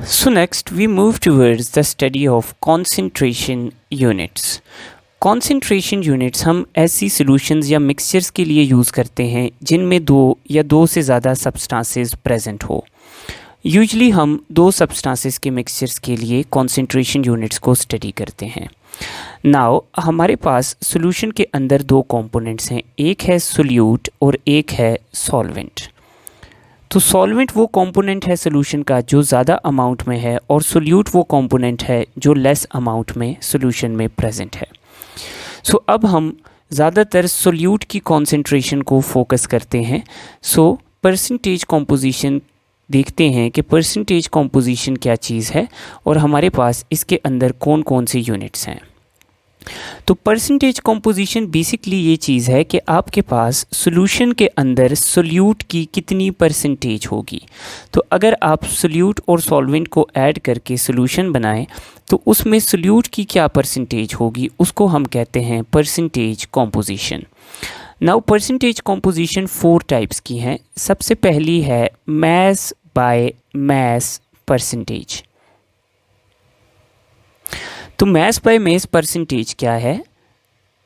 So next we move towards the study of concentration units. Concentration units हम ऐसी solutions या mixtures के लिए यूज़ करते हैं जिनमें दो या दो से ज़्यादा substances present हो. यूजली हम दो substances के mixtures के लिए concentration units को study करते हैं. Now हमारे पास solution के अंदर दो components हैं, एक है solute और एक है solvent. तो सॉल्वेंट वो कंपोनेंट है सोल्यूशन का जो ज़्यादा अमाउंट में है और सोल्यूट वो कंपोनेंट है जो लेस अमाउंट में सोल्यूशन में प्रेजेंट है. सो अब हम ज़्यादातर सोल्यूट की कॉन्सेंट्रेशन को फोकस करते हैं. सो परसेंटेज कॉम्पोजिशन देखते हैं कि परसेंटेज कॉम्पोजिशन क्या चीज़ है और हमारे पास इसके अंदर कौन कौन से यूनिट्स हैं. तो परसेंटेज कॉम्पोजिशन बेसिकली ये चीज़ है कि आपके पास सॉल्यूशन के अंदर सोल्यूट की कितनी परसेंटेज होगी. तो अगर आप सोल्यूट और सॉल्वेंट को ऐड करके सॉल्यूशन बनाएं तो उसमें सोल्यूट की क्या परसेंटेज होगी उसको हम कहते हैं percentage composition. Now percentage composition 4 types की हैं. सबसे पहली है मास बाय मास परसेंटेज. तो मास बाय मास परसेंटेज क्या है?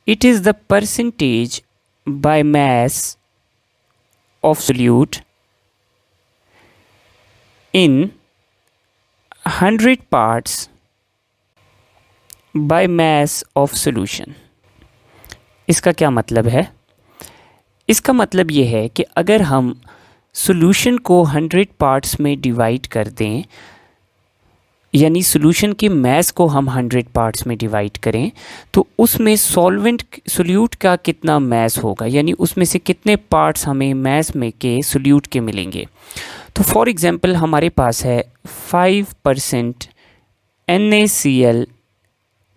It is the percentage by mass of solute in 100 parts by mass of solution. इसका क्या मतलब है? इसका मतलब ये है कि अगर हम सोल्यूशन को 100 पार्ट्स में डिवाइड कर दें, यानी सोल्यूशन के मास को हम 100 पार्ट्स में डिवाइड करें, तो उसमें सोल्यूट का कितना मास होगा, यानी उसमें से कितने पार्ट्स हमें मास में के सोल्यूट के मिलेंगे. तो फॉर एग्जांपल हमारे पास है 5% NaCl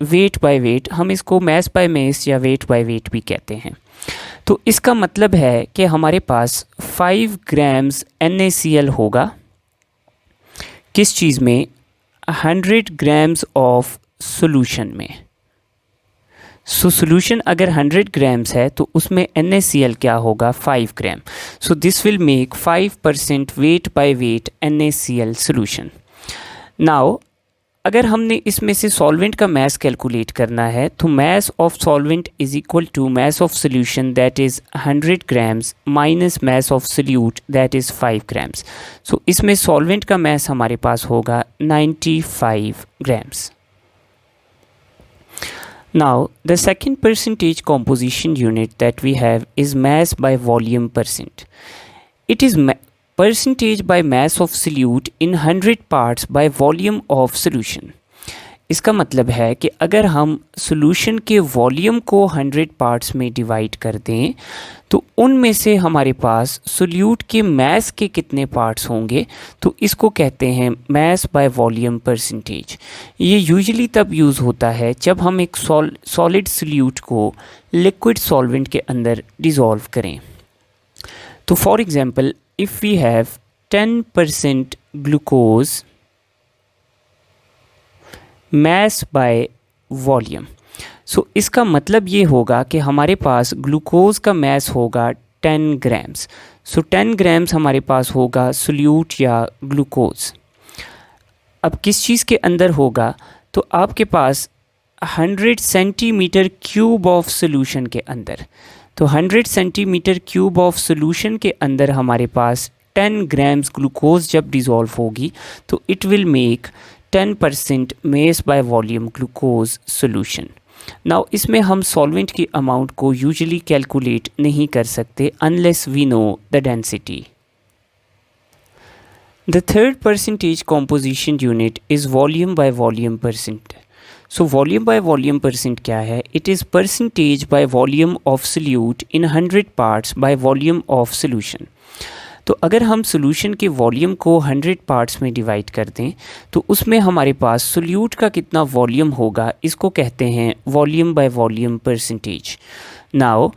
वेट बाय वेट. हम इसको मास बाय मास या वेट बाय वेट भी कहते हैं. तो इसका मतलब है कि हमारे पास 5 ग्राम्स NaCl होगा. किस चीज़ में? 100 ग्राम्स ऑफ सोल्यूशन में. सो सोल्यूशन अगर 100 ग्राम्स है तो उसमें NaCl क्या होगा? 5 gram. So this will make 5% weight by weight NaCl solution. Now अगर हमने इसमें से सॉल्वेंट का मास कैलकुलेट करना है तो mass of solvent is equal to mass of solution that is 100 grams minus mass of solute that is 5 grams. So इसमें solvent का मास हमारे पास होगा 95 grams. Now the second percentage composition unit that we have is mass by volume percent. It is percentage by mass of solute in 100 parts by volume of solution. इसका मतलब है कि अगर हम सॉल्यूशन के वॉल्यूम को 100 पार्ट्स में divide कर दें तो उनमें से हमारे पास सोल्यूट के मास के कितने पार्ट्स होंगे, तो इसको कहते हैं मास बाय वॉल्यूम परसेंटेज. ये यूजुअली तब यूज़ होता है जब हम एक सॉलिड सोल्यूट को लिक्विड सॉल्वेंट के अंदर डिज़ोल्व करें. तो for example if we have 10% glucose mass by volume, so इसका मतलब ये होगा कि हमारे पास ग्लूकोज का मास होगा 10 ग्राम्स. सो 10 ग्राम्स हमारे पास होगा सोल्यूट या ग्लूकोज. अब किस चीज़ के अंदर होगा? तो आपके पास 100 सेंटीमीटर क्यूब ऑफ सोल्यूशन के अंदर. तो 100 सेंटीमीटर क्यूब ऑफ सोल्यूशन के अंदर हमारे पास 10 ग्राम्स ग्लूकोज जब डिज़ोल्व होगी तो it will make 10% mass by volume glucose solution. Now इसमें हम सॉल्वेंट की अमाउंट को यूजुअली कैलकुलेट नहीं कर सकते unless we know the density. The third percentage composition unit is volume by volume percent. So volume by volume percent क्या है? It is percentage by volume of solute in 100 parts by volume of solution. तो अगर हम solution के volume को 100 parts में divide कर दें तो उसमें हमारे पास सोल्यूट का कितना वॉल्यूम होगा, इसको कहते हैं volume by volume percentage. Now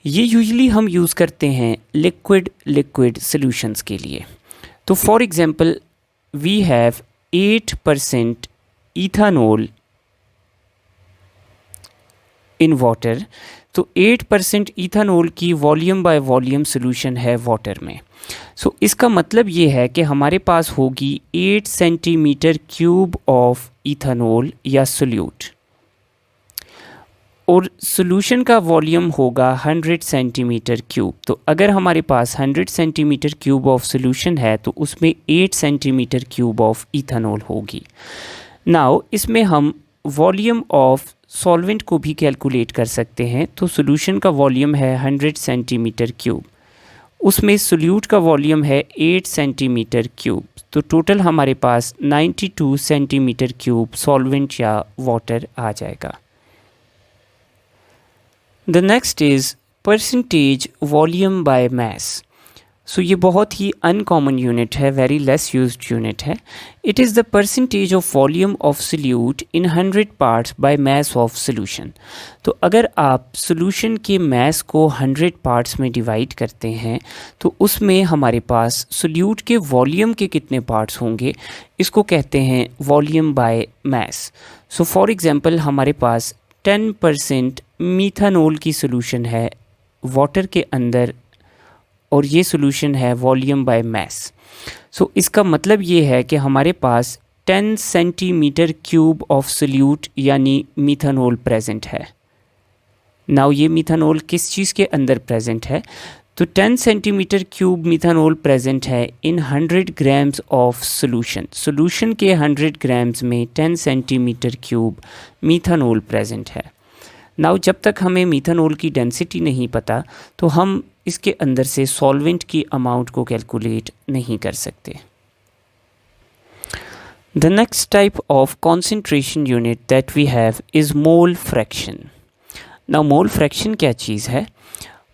ये यूजुअली हम यूज़ करते हैं लिक्विड सोल्यूशंस के लिए. तो for example we have 8% ethanol in water. तो 8% इथानॉल की वॉल्यूम बाय वॉल्यूम सोल्यूशन है वाटर में। सो इसका मतलब ये है कि हमारे पास होगी 8 सेंटीमीटर क्यूब ऑफ इथानॉल या सोल्यूट, और सोल्यूशन का वॉल्यूम होगा 100 सेंटीमीटर क्यूब। तो अगर हमारे पास 100 सेंटीमीटर क्यूब ऑफ सोल्यूशन है तो उसमें 8 सेंटीमीटर क्यूब ऑफ इथानॉल होगी। नाउ इसमें हम वॉल्यूम ऑफ सॉल्वेंट को भी कैलकुलेट कर सकते हैं। तो सोल्यूशन का वॉल्यूम है 100 सेंटीमीटर क्यूब, उसमें सोल्यूट का वॉल्यूम है 8 सेंटीमीटर क्यूब, तो टोटल हमारे पास 92 सेंटीमीटर क्यूब सॉल्वेंट या वाटर आ जाएगा। The next is percentage volume by mass. So ये बहुत ही अनकॉमन यूनिट है, वेरी लेस यूज्ड यूनिट है। It is the percentage of volume of solute in 100 parts by mass of solution. तो अगर आप सोल्यूशन के मास को 100 पार्ट्स में डिवाइड करते हैं तो उसमें हमारे पास सोल्यूट के वॉल्यूम के कितने पार्ट्स होंगे, इसको कहते हैं volume by mass. So for example हमारे पास 10% मीथानॉल की सोल्यूशन है वाटर के अंदर, और ये सोल्यूशन है वॉल्यूम बाय मास। सो इसका मतलब ये है कि हमारे पास 10 सेंटीमीटर क्यूब ऑफ सोल्यूट यानी मीथानॉल प्रेजेंट है। नाउ ये मीथानॉल किस चीज़ के अंदर प्रेजेंट है, तो 10 सेंटीमीटर क्यूब मीथानॉल प्रेजेंट है in 100 grams of solution. Solution के 100 ग्राम्स में 10 सेंटीमीटर क्यूब मीथानॉल प्रेजेंट है। नाउ जब तक हमें मीथानॉल की डेंसिटी नहीं पता तो हम इसके अंदर से सॉल्वेंट की अमाउंट को कैलकुलेट नहीं कर सकते। The next type of concentration unit that we have is mole fraction. Now mole fraction क्या चीज़ है?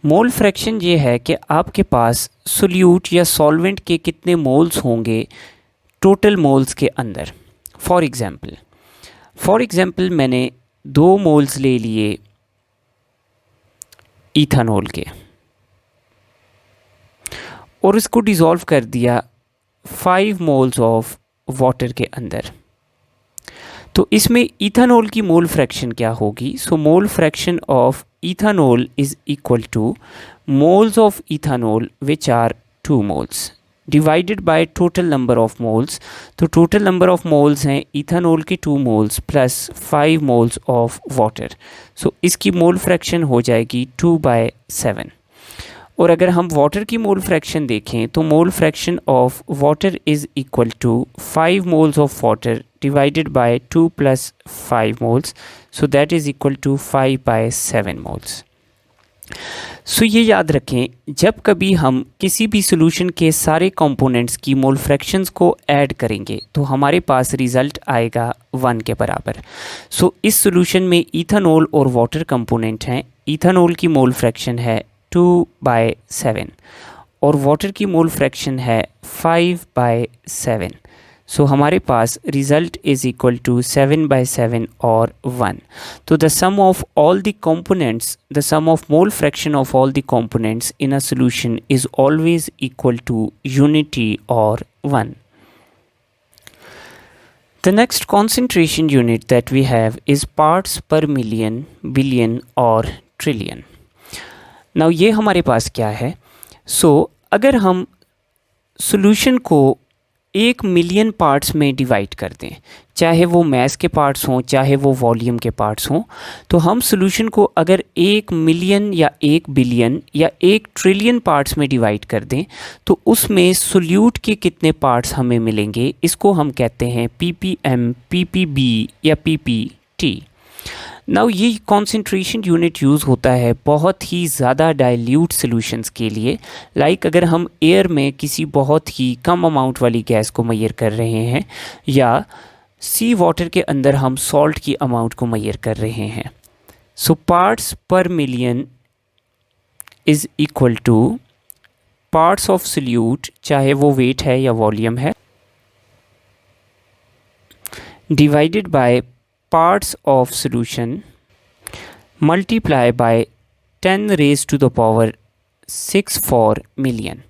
मोल फ्रैक्शन ये है कि आपके पास सोल्यूट या सॉल्वेंट के कितने मोल्स होंगे टोटल मोल्स के अंदर। फॉर एग्ज़ाम्पल मैंने 2 मोल्स ले लिए इथानॉल के और इसको डिज़ोल्व कर दिया 5 मोल्स ऑफ वाटर के अंदर। तो इसमें इथानॉल की मोल फ्रैक्शन क्या होगी? So mole fraction of ethanol is equal to moles of ethanol which are 2 moles divided by total number of moles. तो टोटल नंबर ऑफ मोल्स हैं इथानॉल के 2 moles plus 5 moles of water. So इसकी mole fraction हो जाएगी 2/7। और अगर हम water की मोल फ्रैक्शन देखें तो mole fraction of water is equal to 5 moles of water divided by 2 plus 5 moles, so that is equal to 5/7 moles. So ये याद रखें, जब कभी हम किसी भी सोल्यूशन के सारे कंपोनेंट्स की मोल फ्रैक्शंस को ऐड करेंगे तो हमारे पास रिज़ल्ट आएगा 1 के बराबर। सो इस सोल्यूशन में इथानॉल और वाटर कंपोनेंट हैं। इथानॉल की मोल फ्रैक्शन है 2/7 और वाटर की मोल फ्रैक्शन है 5/7। सो हमारे पास रिज़ल्ट इज़ इक्वल टू 7/7 और 1। तो the sum of all the components, the sum of mole fraction of all the components in a solution is always equal to unity और 1. The next concentration unit that we have is parts per million, billion और trillion. Now ये हमारे पास क्या है? अगर हम solution को 1 million parts में डिवाइड कर दें, चाहे वो मास के पार्ट्स हों चाहे वो वॉल्यूम के पार्ट्स हों, तो हम सॉल्यूशन को अगर 1 मिलियन या 1 बिलियन या 1 ट्रिलियन पार्ट्स में डिवाइड कर दें तो उसमें सोल्यूट के कितने पार्ट्स हमें मिलेंगे, इसको हम कहते हैं ppm, ppb या ppt। नाउ ये कॉन्सेंट्रेशन यूनिट यूज़ होता है बहुत ही ज़्यादा डाइल्यूट सॉल्यूशंस के लिए। लाइक अगर हम एयर में किसी बहुत ही कम अमाउंट वाली गैस को मेजर कर रहे हैं या सी वाटर के अंदर हम सॉल्ट की अमाउंट को मेजर कर रहे हैं। सो parts per million is equal two parts of solute, चाहे वो वेट है या वॉल्यूम है, divided by parts of solution multiply by 10 raised to the power 6 for million।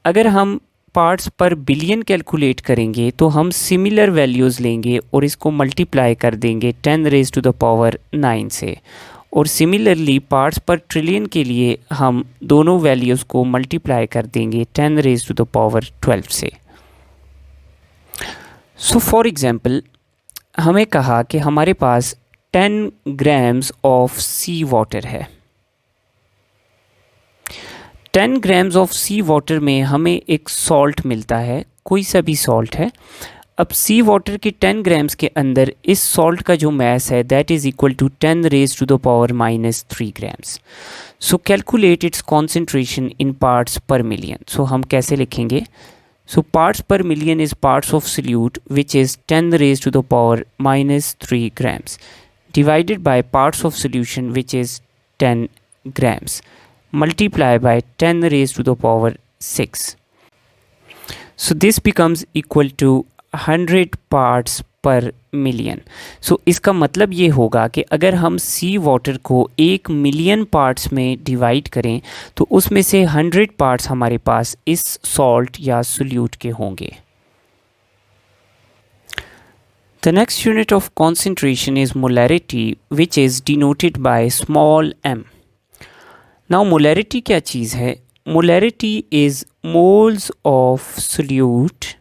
अगर हम पार्ट्स पर बिलियन कैलकुलेट करेंगे तो हम सिमिलर वैल्यूज़ लेंगे और इसको मल्टीप्लाई कर देंगे 10 रेज़ टू द पावर 9 से, और सिमिलरली पार्ट्स पर ट्रिलियन के लिए हम दोनों वैल्यूज़ को मल्टीप्लाई कर देंगे 10⁻12 से। सो फॉर एग्ज़ाम्पल हमें कहा कि हमारे पास 10 ग्राम्स ऑफ सी वाटर है। 10 ग्राम्स ऑफ सी वाटर में हमें एक सॉल्ट मिलता है, कोई सा भी सॉल्ट है। अब सी वाटर के 10 ग्राम्स के अंदर इस सॉल्ट का जो मैस है that is equal to 10⁻³ grams. So calculate its concentration in parts per million. So हम कैसे लिखेंगे? So parts per million is parts of solute which is 10⁻³ grams divided by parts of solution which is 10 grams multiply by 10⁻⁶. So this becomes equal to 100 parts per million. So इसका मतलब ये होगा कि अगर हम सी वाटर को 1 million parts में divide करें तो उसमें से 100 पार्ट्स हमारे पास इस सॉल्ट या सोल्यूट के होंगे। The next unit of concentration is molarity, which is denoted by small m. Now molarity क्या चीज़ है? Molarity is moles of solute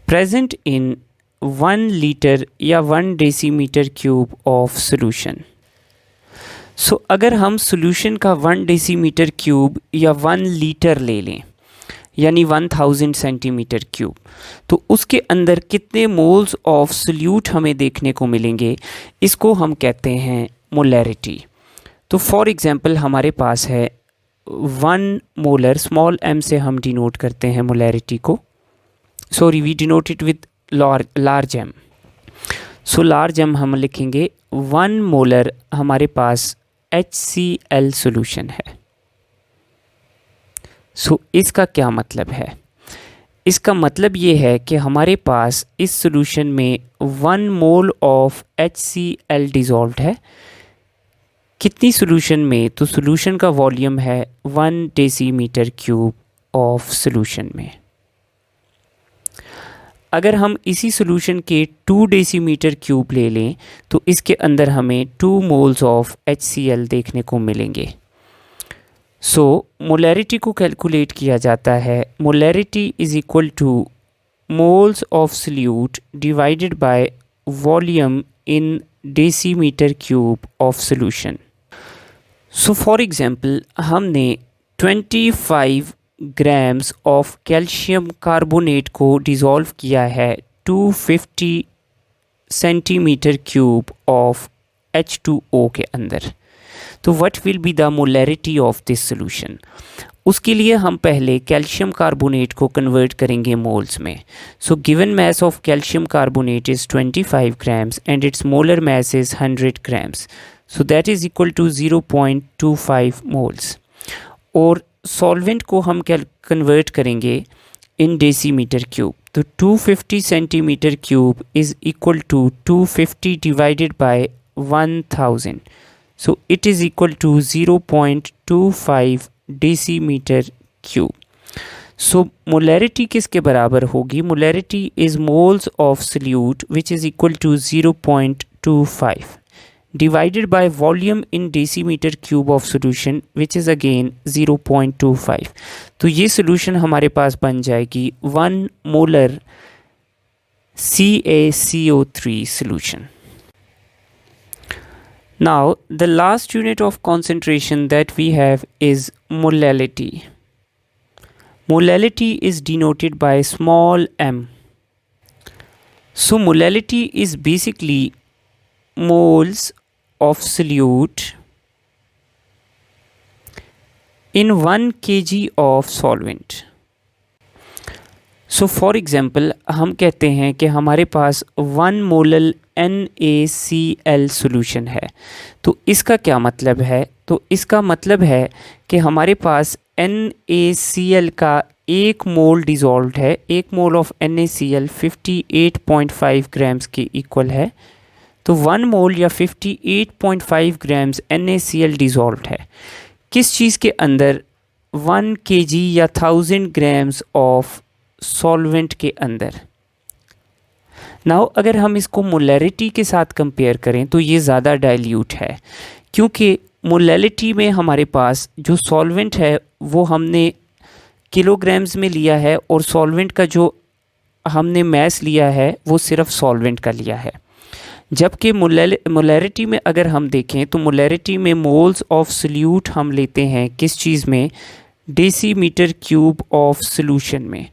present in 1 liter या 1 decimeter cube of solution. So अगर हम solution का 1 decimeter cube या 1 liter ले लें यानी 1000 सेंटीमीटर क्यूब, तो उसके अंदर कितने मोल्स ऑफ सोल्यूट हमें देखने को मिलेंगे, इसको हम कहते हैं मोलैरिटी। तो फॉर एग्जांपल हमारे पास है 1 मोलर, स्मॉल m से हम डिनोट करते हैं मोलैरिटी को, sorry we denote it with large m। So large m हम लिखेंगे 1 मोलर हमारे पास HCl सॉल्यूशन है। सो इसका क्या मतलब है? इसका मतलब ये है कि हमारे पास इस सॉल्यूशन में 1 मोल ऑफ HCl डिज़ोल्व्ड है। कितनी सॉल्यूशन में? तो सॉल्यूशन का वॉल्यूम है 1 डेसीमीटर क्यूब ऑफ सॉल्यूशन में। अगर हम इसी सॉल्यूशन के 2 डेसीमीटर क्यूब ले लें तो इसके अंदर हमें 2 मोल्स ऑफ HCl देखने को मिलेंगे। सो मोलैरिटी को कैलकुलेट किया जाता है, molarity is equal to moles of solute divided by volume in decimetre cube of solution. So for example हमने 25 ग्राम्स ऑफ कैल्शियम कार्बोनेट को डिज़ोल्व किया है 250 सेंटीमीटर क्यूब ऑफ H2O के अंदर। तो what will be the molarity of this solution? उसके लिए हम पहले कैल्शियम कार्बोनेट को कन्वर्ट करेंगे मोल्स में। So given mass of calcium carbonate is 25 grams and its molar mass is 100 grams, so that is equal to 0.25 moles. और solvent को हम कन्वर्ट करेंगे इन डेसीमीटर क्यूब, तो 250 centimetre cube is equal to 250 divided by 1000, so it is equal to 0.25 decimetre cube. So molarity किसके बराबर होगी? Molarity is moles of solute which is equal to 0.25 divided by volume in decimetre cube of solution which is again 0.25। तो ये solution हमारे पास बन जाएगी 1 molar CaCO3 solution. Now the last unit of concentration that we have is molality. Molality is denoted by small m. So molality is basically moles of solute in 1 kg of solvent. So for example हम कहते हैं कि हमारे पास 1 molal NaCl solution है। तो इसका क्या मतलब है? तो इसका मतलब है कि हमारे पास NaCl का 1 मोल डिज़ोल्व्ड है। 1 मोल ऑफ NaCl 58.5 ग्राम्स के इक्वल है। तो 1 मोल या 58.5 ग्राम्स NaCl डिज़ोल्व्ड है किस चीज़ के अंदर? 1 kg या 1000 ग्राम्स ऑफ सॉल्वेंट के अंदर। नाउ अगर हम इसको मोलैरिटी के साथ कंपेयर करें तो ये ज़्यादा डाइल्यूट है, क्योंकि मोलैलिटी में हमारे पास जो सॉल्वेंट है वो हमने किलोग्राम्स में लिया है और सॉल्वेंट का जो हमने मैस लिया है वो सिर्फ सॉल्वेंट का लिया है। जबकि मोलैरिटी में अगर हम देखें तो मोलैरिटी में मोल्स ऑफ सोल्यूट हम लेते हैं किस चीज़ में, डेसीमीटर क्यूब ऑफ सॉल्यूशन में।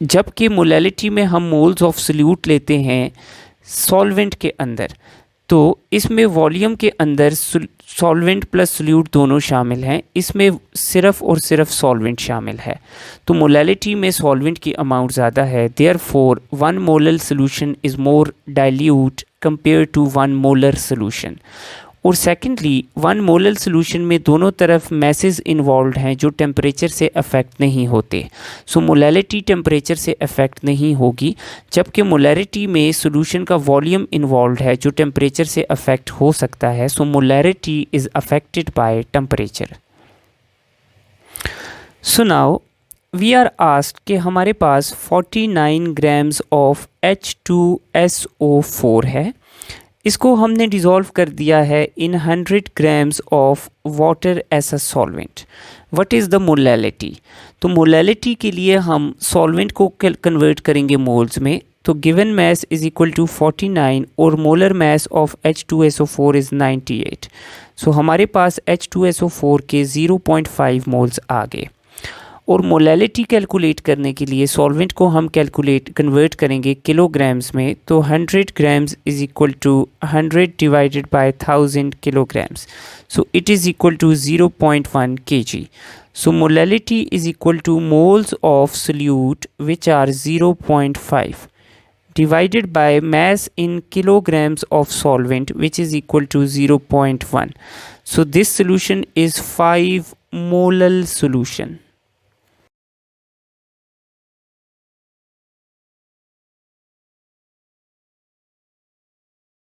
जबकि मोलैलिटी में हम मोल्स ऑफ सोल्यूट लेते हैं सॉल्वेंट के अंदर, तो इसमें वॉल्यूम के अंदर सॉल्वेंट प्लस सोल्यूट दोनों शामिल हैं, इसमें सिर्फ और सिर्फ सॉल्वेंट शामिल है। तो मोलैलिटी में सॉल्वेंट की अमाउंट ज़्यादा है, therefore 1 molar solution is more dilute compare to 1 molar solution. और सेकेंडली 1 मोलर सोल्यूशन में दोनों तरफ मैसेज इन्वॉल्व हैं जो टेम्परेचर से अफेक्ट नहीं होते, सो मोलैलिटी टेम्परेचर से अफेक्ट नहीं होगी। जबकि मोलैरिटी में सोल्यूशन का वॉल्यूम इन्वॉल्व है जो टेम्परेचर से अफेक्ट हो सकता है, so molarity is affected by temperature. So now we are asked कि हमारे पास 49 ग्राम्स ऑफ H2SO4 है, इसको हमने डिज़ोल्व कर दिया है in 100 grams of water as a solvent. What is the molality? तो मोलैलिटी के लिए हम सॉल्वेंट को कन्वर्ट करेंगे मोल्स में, तो given mass is equal to 49 और molar mass of H2SO4 is 98। So हमारे पास H2SO4 के 0.5 मोल्स आ गए। और मोलैलिटी कैलकुलेट करने के लिए सॉल्वेंट को हम कन्वर्ट करेंगे किलोग्राम्स में, तो 100 grams is equal to 100 divided by 1000 kilograms, so it is equal to 0.1 kg। So molality is equal to moles of solute which are 0.5 divided by mass in kilograms of solvent which is equal to 0.1. So this solution is 5 molar solution.